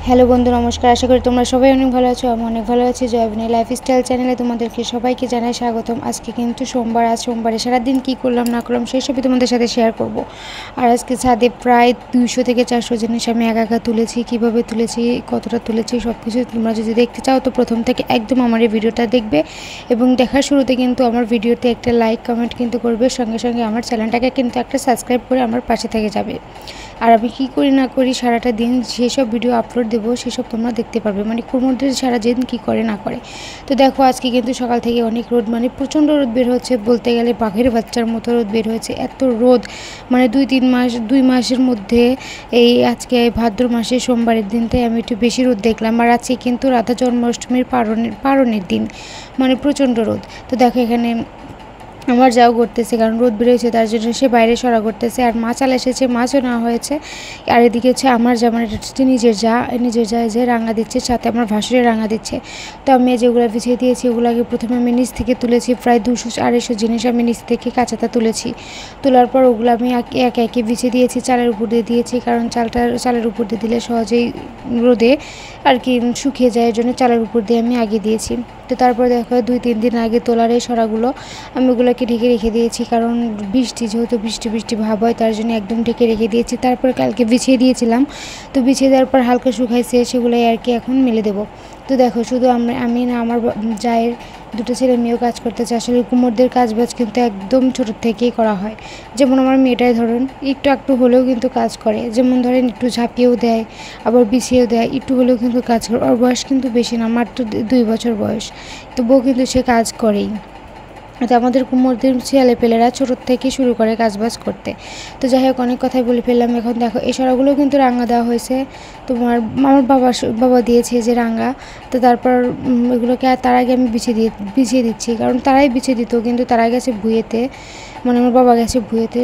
Hello বন্ধু, নমস্কার। আশা করি তোমরা সবাই অনেক ভালো আছো। আমি অনেক ভালো আছি। জয়বিনী লাইফস্টাইল চ্যানেলে তোমাদেরকে সবাইকে জানাই স্বাগতম। আজকে কিন্তু সোমবার। আজ সোমবারে সারাদিন কী করলাম না করলাম সেই সবই তোমাদের সাথে শেয়ার করব। আর আজকে ছাদে প্রায় 200 থেকে 400 জিনিস আমি একা তুলেছি। কীভাবে তুলেছি, কতটা তুলেছি, সব কিছু তোমরা যদি দেখতে চাও তো প্রথম থেকে একদম আমার এই ভিডিওটা দেখবে এবং দেখার শুরুতে কিন্তু আমার ভিডিওতে একটা লাইক কমেন্ট কিন্তু করবে, সঙ্গে সঙ্গে আমার চ্যানেলটাকে কিন্তু একটা সাবস্ক্রাইব করে আমার পাশে থেকে যাবে। আর আমি কী করি না করি সারাটা দিন যেসব ভিডিও আপলোড দেবো সেসব তোমরা দেখতে পারবে, মানে কুমোরদের সারা দিন কী করে না করে। তো দেখো আজকে কিন্তু সকাল থেকে অনেক রোদ, মানে প্রচণ্ড রোদ বের হচ্ছে, বলতে গেলে বাঘের বাচ্চার মতো রোদ বের হয়েছে। এত রোদ, মানে 2 মাসের মধ্যে এই আজকে ভাদ্র মাসের সোমবারের দিনটাই আমি একটু বেশি রোদ দেখলাম। আর আজকে কিন্তু রাধা জন্মাষ্টমীর পারণের দিন, মানে প্রচণ্ড রোদ। তো দেখো এখানে আমার যাও করতেছে, কারণ রোদ বেরোয়েছে তার জন্য সে বাইরে সরা করতেছে। আর মাছ আলা এসেছে, মাছও না হয়েছে। আর এদিকে হচ্ছে আমার যা, মানে নিজের যা যে রাঙা দিচ্ছে, সাথে আমার ভাসুরে রাঙা দিচ্ছে। তো আমি যেগুলো বিছিয়ে দিয়েছি ওগুলো আগে প্রথমে আমি নিচ থেকে তুলেছি, প্রায় 200-250 জিনিস আমি নিচ থেকে কাঁচাটা তুলেছি। তোলার পর ওগুলো আমি একে একে বিছিয়ে দিয়েছি, চালের উপর দিয়ে দিয়েছি, কারণ চালের উপর দিয়ে দিলে সহজেই রোদে আর কি শুকিয়ে যায়, এর জন্য চালের উপর দিয়ে আমি আগে দিয়েছি। তো তারপর দেখো 2-3 দিন আগে তোলার এই সরাগুলো আমি ওগুলোকে ঢেকে রেখে দিয়েছি, কারণ যেহেতু বৃষ্টি ভাব হয় তার জন্য একদম ঢেকে রেখে দিয়েছি। তারপর কালকে বিছিয়ে দিয়েছিলাম, তো বিছিয়ে দেওয়ার পর হালকা শুকাইছে, সেগুলোই আর কি এখন মেলে দেবো। তো দেখো শুধু আমি না, আমার জায়ের 2 ছেলে মেয়েও কাজ করতেছে। আসলে কুমোরদের কাজবাজ কিন্তু একদম ছোটো থেকেই করা হয়। যেমন আমার মেয়েটাই ধরুন একটু হলেও কিন্তু কাজ করে, যেমন ধরেন একটু ঝাঁপিয়েও দেয়, আবার বিছিয়েও দেয়, একটু হলেও কিন্তু কাজ করে। ওর বয়স কিন্তু বেশি না, মাত্র 2 বছর বয়স, তবুও কিন্তু সে কাজ করেই। তো আমাদের কুমোরদের ছেলেপেলেরা ছোটোর থেকে শুরু করে কাজবাজ করতে। তো যাই হোক, অনেক কথাই বলে ফেললাম। এখন দেখো এই সরাগুলোও কিন্তু রাঙা দেওয়া হয়েছে, তোমার আমার বাবা দিয়েছে যে রাঙা। তো তারপর এগুলোকে তার আগে আমি বিছিয়ে দিচ্ছি, কারণ তারাই বিছিয়ে দিত, কিন্তু তারা গেছে ভুঁইয়েতে, মানে আমার বাবা গেছে ভুঁইয়েতে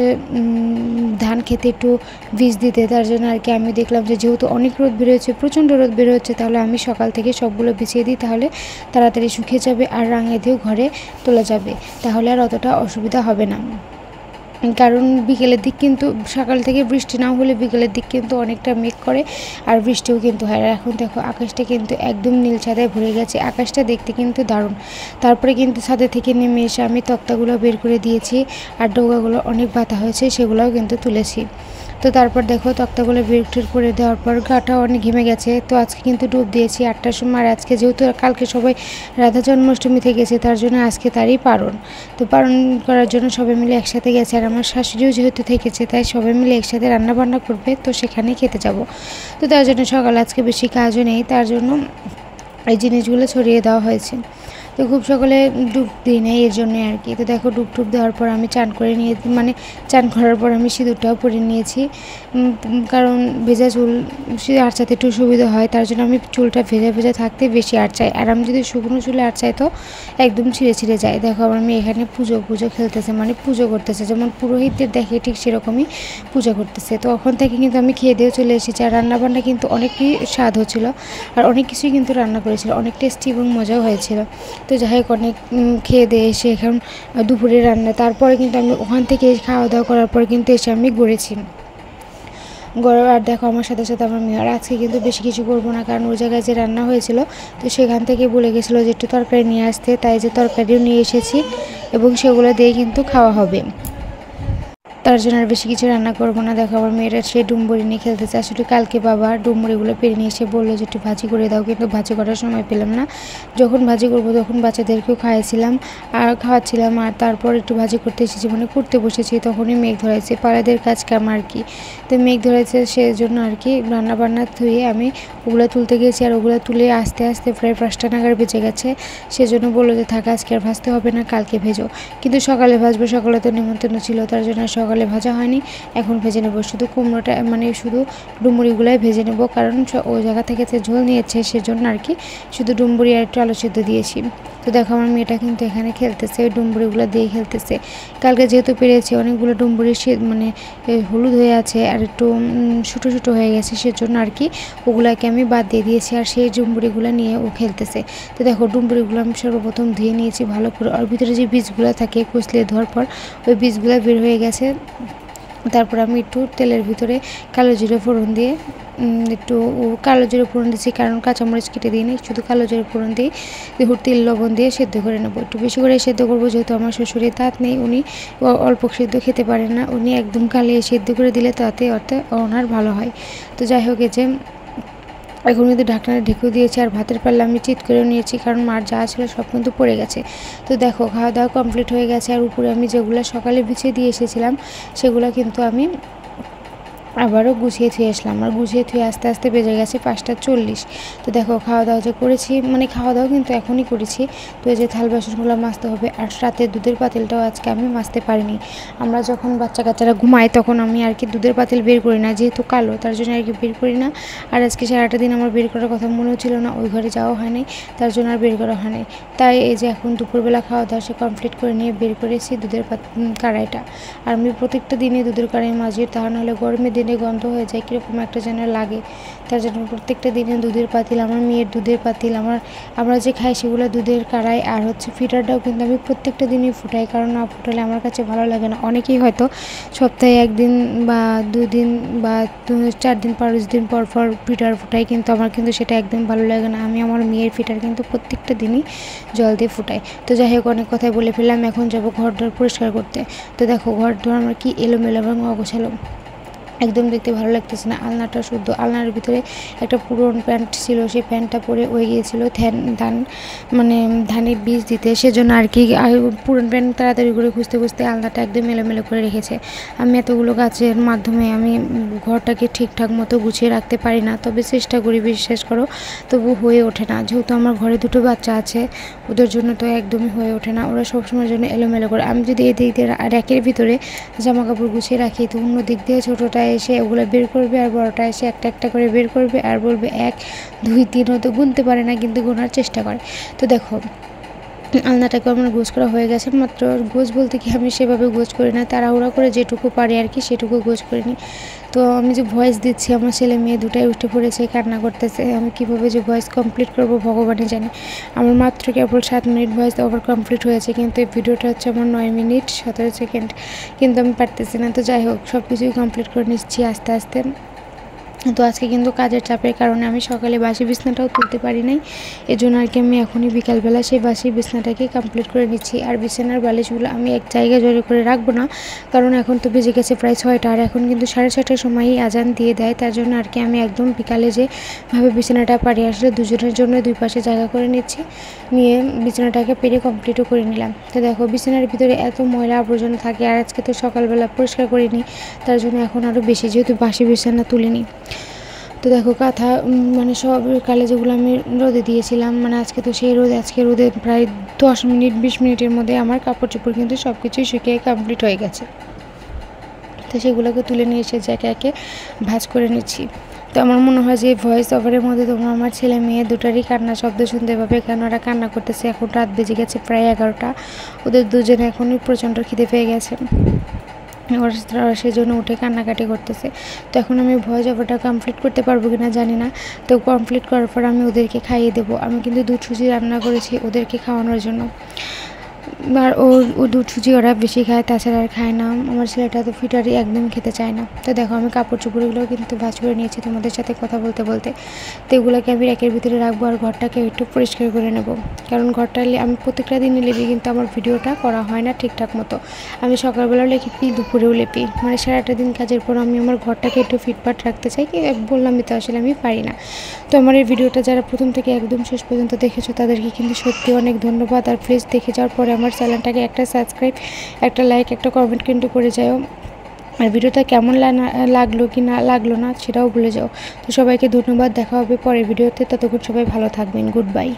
ধান খেতে একটু বীজ দিতে। তার জন্য আর কি আমি দেখলাম যে যেহেতু অনেক রোদ বেরোচ্ছে, প্রচণ্ড রোদ বেরোচ্ছে, তাহলে আমি সকাল থেকে সবগুলো বিছিয়ে দিই, তাহলে তাড়াতাড়ি শুকিয়ে যাবে আর রাঙিয়ে দিয়েও ঘরে তোলা যাবে, তাহলে আর অতটা অসুবিধা হবে না। কারণ বিকেলের দিক কিন্তু সকাল থেকে বৃষ্টি না হলে বিকেলের দিক কিন্তু অনেকটা মেঘ করে আর বৃষ্টিও কিন্তু হয়। আর এখন দেখো আকাশটা কিন্তু একদম নীল ছাদায় ভরে গেছে, আকাশটা দেখতে কিন্তু দারুণ। তারপরে কিন্তু ছাদে থেকে নেমে এসে আমি তক্তাগুলো বের করে দিয়েছি, আর ডোগাগুলো অনেক বাতা হয়েছে সেগুলোও কিন্তু তুলেছি। তো তারপর দেখো তক্তাগুলো বের করে দেওয়ার পর গাটা অনেক ঘেমে গেছে। তো আজকে কিন্তু ডুব দিয়েছি 8টার সময়। আর আজকে যেহেতু কালকে সবাই রাধা জন্মাষ্টমীতে গেছে, তার জন্য আজকে তারই পারণ। তো পারণ করার জন্য সবাই মিলে একসাথে গেছে, আর আমার শাশুড়িও যেহেতু থেকেছে, তাই সবাই মিলে একসাথে রান্নাবান্না করবে, তো সেখানেই খেতে যাব। তো তার জন্য সকালে আজকে বেশি কাজও নেই, তার জন্য এই জিনিসগুলো ছড়িয়ে দেওয়া হয়েছে। তো খুব সকালে ডুব দিই নেই, এর জন্যে আর কি। তো দেখো ডুব দেওয়ার পর আমি চান করার পর আমি সিঁদুরটাও পরে নিয়েছি, কারণ ভেজা চুল আঁচড়াতে একটু সুবিধা হয়, তার জন্য আমি চুলটা ভেজা থাকতে বেশি আঁচড়াই। আর আমি যদি শুকনো চুলে আঁচড়াই তো একদম ছিঁড়ে যায়। দেখো আমার মেয়ে এখানে পুজো খেলতেছে, মানে পুজো করতেছে, যেমন পুরোহিতদের দেখে ঠিক সেরকমই পূজা করতেছে। তো ওখান থেকে কিন্তু আমি খেয়ে দিয়ে চলে এসেছি। আর রান্নাবান্না কিন্তু অনেকই স্বাদ হচ্ছিলো, আর অনেক কিছুই কিন্তু রান্না করেছিল, অনেক টেস্টি এবং মজাও হয়েছিল। তো যাই হোক, অনেক খেয়ে দিয়ে এসে এখন দুপুরে রান্না, তারপরে কিন্তু আমি ওখান থেকে খাওয়া দাওয়া করার পর কিন্তু এসে আমি গড়েছি। আর দেখো আমার সাথে সাথে আমার মেয়ে। আর আজকে কিন্তু বেশি কিছু করবো না, কারণ ওই জায়গায় যে রান্না হয়েছিল তো সেখান থেকে বলে গেছিলো যে একটু তরকারি নিয়ে আসতে, তাই যে তরকারিও নিয়ে এসেছি এবং সেগুলো দিয়ে কিন্তু খাওয়া হবে। তার জন্য আর বেশি কিছু রান্না করবো না। দেখো আমার মেয়েরা সে ডুমবুরি নিয়ে খেলতেছে। আসলে কালকে বাবা ডুমবুরিগুলো পেরে নিয়ে এসে বললো যে একটু ভাজি করে দাও, কিন্তু ভাজি করার সময় পেলাম না। যখন ভাজি করবো তখন বাচ্চাদেরকেও খাওয়াচ্ছিলাম, আর তারপর একটু ভাজি করতে এসেছি, মানে করতে বসেছি, তখনই মেঘ ধরেছে। পাড়াদের কাজ কাম আর কি। তো মেঘ ধরেছে, সেজন্য আর কি রান্নাবান্না ধুয়ে আমি ওগুলো তুলতে গেছি। আর ওগুলো তুলে আস্তে আস্তে প্রায় 5টা নাগাদ বেজে গেছে। সেজন্য বললো যে থাকা আজকে আর ভাজতে হবে না, কালকে ভেজো। কিন্তু সকালে ভাজবো, সকালে তো নিমন্ত্রণ ছিল, তার জন্য সকালে ভাজা হয়নি, এখন ভেজে নেবো। শুধু কুমড়োটা, মানে শুধু ডুমুরিগুলোই ভেজে নেবো, কারণ ওই জায়গা থেকে যে ঝোল নিয়েছে সেজন্য আর কি শুধু ডুমবুরি আর একটু আলু সিদ্ধ দিয়েছি। তো দেখো আমার মেয়েটা কিন্তু এখানে খেলতেছে, ওই ডুমবুরিগুলো দিয়ে খেলতেছে। কালকে যেহেতু পেরেছি অনেকগুলো ডুমবুরি মানে হলুদ হয়ে আছে আর একটু ছোটো হয়ে গেছে, সেজন্য আর কি ওগুলাকে আমি বাদ দিয়ে দিয়েছি, আর সেই ডুমবুরিগুলো নিয়ে ও খেলতেছে। তো দেখো ডুমবুরিগুলো আমি সর্বপ্রথম ধুয়ে নিয়েছি ভালো করে, আর ভিতরে যে বীজগুলো থাকে কুচলিয়ে ধোয়ার পর ওই বীজগুলো বের হয়ে গেছে। তারপর আমি একটু তেলের ভিতরে কালো জিরে ফোড়ন দিয়ে একটু কালো জিরে ফোড়ন দিয়েছি, কারণ কাঁচামরিচ কেটে দিই নি, শুধু কালো জিরে ফোড়ন দিয়ে তেল লবণ দিয়ে সেদ্ধ করে নেবো। একটু বেশি করে সেদ্ধ করবো, যেহেতু আমার শ্বশুরের দাঁত নেই, উনি অল্প সেদ্ধ খেতে পারেন না, উনি একদম কালিয়ে সেদ্ধ করে দিলে তাতে অর্থাৎ ওনার ভালো হয়। তো যাই হোক, এই যে এখন কিন্তু ঢাকনা ঢেকেও দিয়েছি, আর ভাতের পাল্লা আমি চিৎ করেও নিয়েছি, কারণ মার যা ছিল সব কিন্তু পড়ে গেছে। তো দেখো, খাওয়া দাওয়া কমপ্লিট হয়ে গেছে, আর উপরে আমি যেগুলো সকালে বিছিয়ে দিয়ে এসেছিলাম সেগুলো কিন্তু আমি আবারও গুছিয়ে থুয়ে আসলাম, আর গুছিয়ে থুয়ে আস্তে আস্তে বেজে গেছে 5টা 40। তো দেখো, খাওয়া দাওয়া যে করেছি, মানে খাওয়া দাওয়া কিন্তু এখনই করেছি। তো এই যে থাল বাসনগুলো মাজতে হবে, আর রাতে দুধের পাতিলটাও আজকে আমি মাজতে পারিনি। আমরা যখন বাচ্চা কাচ্চারা ঘুমায় তখন আমি আর কি দুধের পাতিল বের করি না, যেহেতু কালো, তার জন্য আর কি বের করি না। আর আজকে সারাটা দিন আমার বের করার কথা মনেও ছিল না, ওই ঘরে যাওয়া হয়নি, তার জন্য আর বের করা হয়নি। তাই এই যে এখন দুপুরবেলা খাওয়া দাওয়া সে কমপ্লিট করে নিয়ে বের করেছি দুধের কড়াইটা। আর আমি প্রত্যেকটা দিনে দুধের কড়াই মাজি, তা নাহলে গরমের দিনে গন্ধ হয়ে যায়, কীরকম একটা যেন লাগে। তার জন্য প্রত্যেকটা দিনে দুধের পাতিল, আমার মেয়ের দুধের পাতিল, আমরা যে খাই সেগুলো দুধের কড়াই, আর হচ্ছে ফিটারটাও কিন্তু আমি প্রত্যেকটা দিনই ফুটাই, কারণ না ফুটালে আমার কাছে ভালো লাগে না। অনেকেই হয়তো সপ্তাহে 1 দিন বা 2 দিন বা 4 দিন 5 দিন পর পর ফিটার ফুটাই, কিন্তু আমার কিন্তু সেটা একদম ভালো লাগে না। আমি আমার মেয়ের ফিটার কিন্তু প্রত্যেকটা দিনই জল দিয়ে ফুটাই। তো যাই হোক, অনেক কথাই বলে ফেললাম, এখন যাবো ঘর দর পরিষ্কার করতে। তো দেখো, ঘর দর আমার কি এলোমেলো এবং অগোছালো, একদম দেখতে ভালো লাগতেছে না। আলনাটা শুদ্ধ, আলনার ভিতরে একটা পুরনো প্যান্ট ছিল, সেই প্যান্টটা পরে হয়ে গিয়েছিলো ধানের বীজ দিতে, সেজন্য আর কি পুরনো প্যান্ট তাড়াতাড়ি করে খুঁজতে খুঁজতে আলনাটা একদম এলোমেলো করে রেখেছে। আমি এতগুলো গাছের মাধ্যমে আমি ঘরটাকে ঠিকঠাক মতো গুছিয়ে রাখতে পারি না, তবে চেষ্টা করি, বিশ্বাস করো, তবু হয়ে ওঠে না। যেহেতু আমার ঘরে 2টো বাচ্চা আছে, ওদের জন্য তো একদমই হয়ে ওঠে না, ওরা সবসময়ের জন্য এলোমেলো করে। আমি যদি এদিক দিয়ে র্যাকের ভিতরে জামা কাপড় গুছিয়ে রাখি, তো অন্য দিক দিয়ে ছোটোটা এসে ওগুলো বের করবে, আর বড়টা এসে একটা একটা করে বের করবে, আর বলবে 1 2 3, হয়তো গুনতে পারে না, কিন্তু গোনার চেষ্টা করে। তো দেখো, আলনাটাকে আমার গোছ করা হয়ে গেছে, মাত্র গোছ বলতে কি আমি সেভাবে গোছ করি না, তাড়াহুড়া করে যেটুকু পারি আর কি সেটুকু গোছ করে নিই। তো আমি যে ভয়েস দিচ্ছি, আমার ছেলে মেয়ে দুটাই উঠে পড়েছে, কান্না করতেছে, আমি কীভাবে যে ভয়েস কমপ্লিট করবো ভগবানই জানে। আমার মাত্র কেবল 7 মিনিট ভয়েস ওভার কমপ্লিট হয়েছে, কিন্তু এই ভিডিওটা হচ্ছে আমার 9 মিনিট 17 সেকেন্ড, কিন্তু আমি পারতেছি না। তো যাই হোক, সব কিছুই কমপ্লিট করে নিচ্ছি আস্তে আস্তে। তো আজকে কিন্তু কাজের চাপের কারণে আমি সকালে বাসি বিছনাটাও তুলতে পারি নাই, এজন্য আর কি আমি এখনই বিকালবেলা সেই বাসি বিছনাটাকে কমপ্লিট করে নিচ্ছি। আর বিছানার বালিশগুলো আমি এক জায়গায় জড়ো করে রাখবো না, কারণ এখন তো বেজে গেছে প্রায় 6টা, আর এখন কিন্তু 6:30টার সময়ই আজান দিয়ে দেয়, তার জন্য আর কি আমি একদম বিকালে যেভাবে বিছানাটা পারি আসলে দুজনের জন্য 2 পাশে জায়গা করে নিচ্ছি, নিয়ে বিছানাটাকে পেরে কমপ্লিটও করে নিলাম। তো দেখো, বিছানার ভিতরে এত ময়লা আবর্জনা থাকে, আর আজকে তো সকালবেলা পরিষ্কার করিনি, তার জন্য এখন আরও বেশি, যেহেতু বাসি বিছানা তুলিনি। তো দেখো, কাঁথা মানে সব কালে যেগুলো আমি রোদে দিয়েছিলাম, মানে আজকে তো সেই আজকে রোদে প্রায় 10 মিনিট 20 মিনিটের মধ্যে আমার কাপড় চোপড় কিন্তু সব কিছুই শুকিয়ে কমপ্লিট হয়ে গেছে। তো সেগুলোকে তুলে নিয়ে এসে একে একে ভাঁজ করে নিচ্ছি। তো আমার মনে হয় যে ভয়েস ওভারের মধ্যে তোমরা আমার ছেলে মেয়ে দুটারই কান্না শব্দ শুনতে পাবে, কেন ওরা কান্না করতেছে। এখন রাত বেজে গেছে প্রায় 11টা, ওদের দুজনে এখনই প্রচণ্ড খিদে পেয়ে গেছে, ওরা সেজন্য উঠে কান্নাকাটি করতেছে। তো এখন আমি ভয়েস ওভারটা কমপ্লিট করতে পারবো কিনা জানি না। তো কমপ্লিট করার পর আমি ওদেরকে খাইয়ে দেবো। আমি কিন্তু দুধ সুজি রান্না করেছি ওদেরকে খাওয়ানোর জন্য, আর ও দুধ সুজি ওরা বেশি খায়, তাছাড়া আর খায় না। আমার ছেলেটা তো ফিটারি একদম খেতে চায় না। তো দেখো, আমি কাপড় চোপড়গুলোও কিন্তু ভাঁজ করে নিয়েছি তোমাদের সাথে কথা বলতে বলতে। তো এগুলোকে আমি র্যাকের ভিতরে রাখবো, আর ঘরটাকে একটু পরিষ্কার করে নেব, কারণ ঘরটা আমি প্রত্যেকটা দিনই লেপি, কিন্তু আমার ভিডিওটা করা হয় না ঠিকঠাক মতো। আমি সকালবেলাও লেপি, দুপুরেও লেপি, মানে সারাটা দিন কাজের পর আমি আমার ঘরটাকে একটু ফিটফাট রাখতে চাই, কি বললামই তো, আসলে আমি পারি না। তো আমার এই ভিডিওটা যারা প্রথম থেকে একদম শেষ পর্যন্ত দেখেছো তাদেরকে কিন্তু সত্যি অনেক ধন্যবাদ। আর প্লিজ দেখে যাওয়ার পরে আমার চ্যানেলটাকে একটা সাবস্ক্রাইব, একটা লাইক, একটা কমেন্ট কিন্তু করে যাও। আর ভিডিওটা কেমন লাগলো কি না লাগলো না সেটাও ভুলে যাও। তো সবাইকে ধন্যবাদ, দেখা হবে পরের ভিডিওতে, ততক্ষণ সবাই ভালো থাকবেন, গুড বাই।